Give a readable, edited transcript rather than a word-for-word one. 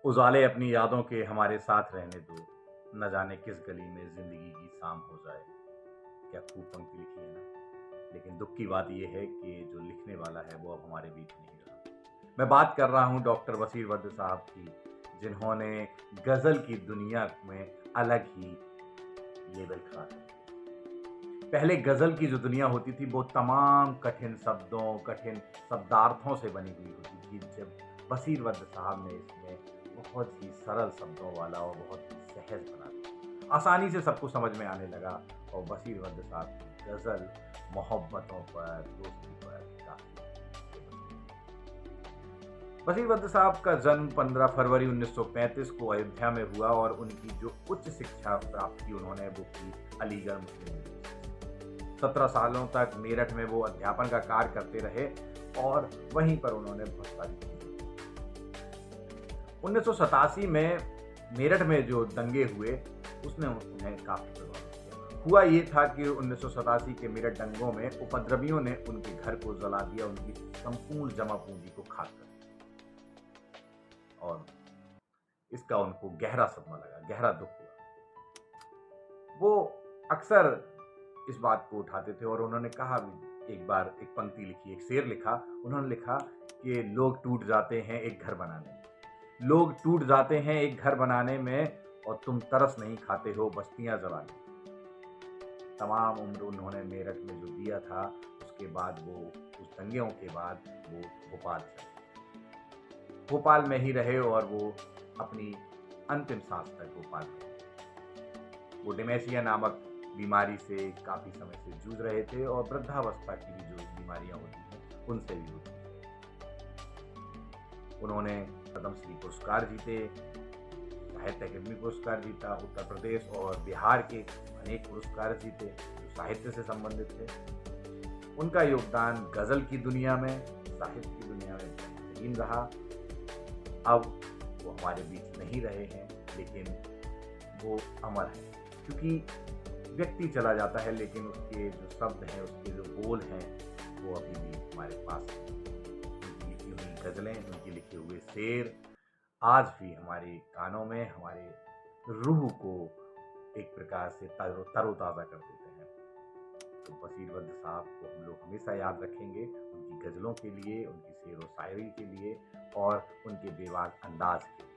उजाले अपनी यादों के हमारे साथ रहने दो, न जाने किस गली में जिंदगी की शाम हो जाए। क्या खूब पंक्ति लिखी है ना। लेकिन दुख की बात यह है कि जो लिखने वाला है वो अब हमारे बीच नहीं रहा। मैं बात कर रहा हूँ डॉक्टर बशीर वद्द साहब की, जिन्होंने गजल की दुनिया में अलग ही लेवल खड़ा कर दिया। पहले गजल की जो दुनिया होती थी वो तमाम कठिन शब्दों, कठिन शब्दार्थों से बनी हुई होती थी। जब बशीर वद्द साहब ने इसमें बहुत ही सरल शब्दों वाला और बहुत ही सहज बना दिया, आसानी से सबको समझ में आने लगा। और बशीर वद्द साहब की गजल मोहब्बतों पर, दोस्ती पर काफी बशीर वद्द साहब का जन्म 15 फरवरी 1935 को अयोध्या में हुआ और उनकी जो उच्च शिक्षा प्राप्त की उन्होंने वो की अलीगढ़ मुस्लिम यूनिवर्सिटी। 17 सालों तक मेरठ में वो अध्यापन का कार्य करते रहे और वहीं पर उन्होंने बहुत सारी चीजें की। 1987 में मेरठ में जो दंगे हुए उसने उन्हें काफी प्रभावित किया। हुआ ये था कि 1987 के मेरठ दंगों में उपद्रवियों ने उनके घर को जला दिया, उनकी संपूर्ण जमा पूंजी को खाक कर दिया और इसका उनको गहरा सदमा लगा, गहरा दुख हुआ। वो अक्सर इस बात को उठाते थे और उन्होंने कहा भी, एक बार एक पंक्ति लिखी, एक शेर लिखा। उन्होंने लिखा कि लोग टूट जाते हैं एक घर बनाने में, लोग टूट जाते हैं एक घर बनाने में, और तुम तरस नहीं खाते हो बस्तियां जलाने में। तमाम उम्र उन्होंने मेरठ में जो दिया था, उसके बाद वो उस दंगों के बाद वो भोपाल चले, भोपाल में ही रहे और वो अपनी अंतिम सांस तक भोपाल में रहे। वो डिमेंशिया नामक बीमारी से काफी समय से जूझ रहे थे और वृद्धावस्था की भी जो बीमारियां होती हैं उनसे भी जूझ रहे थे। उन्होंने पद्मश्री पुरस्कार जीते, साहित्य अकादमी पुरस्कार जीता, उत्तर प्रदेश और बिहार के अनेक पुरस्कार जीते जो साहित्य से संबंधित थे। उनका योगदान गजल की दुनिया में, साहित्य की दुनिया में बेहतरीन रहा। अब वो हमारे बीच नहीं रहे हैं, लेकिन वो अमर है, क्योंकि व्यक्ति चला जाता है लेकिन उसके जो शब्द हैं, उसके जो बोल हैं, वो अभी भी हमारे पास हैं। उनकी लिखी हुई गजलें, उनके लिखे हुए शेर आज भी हमारे कानों में, हमारे रूह को एक प्रकार से तरोताज़ा कर देते हैं। तो बशीर वद्द साहब को हम लोग हमेशा याद रखेंगे, उनकी गज़लों के लिए, उनकी शेर व शायरी के लिए और उनके बेबाक अंदाज के लिए।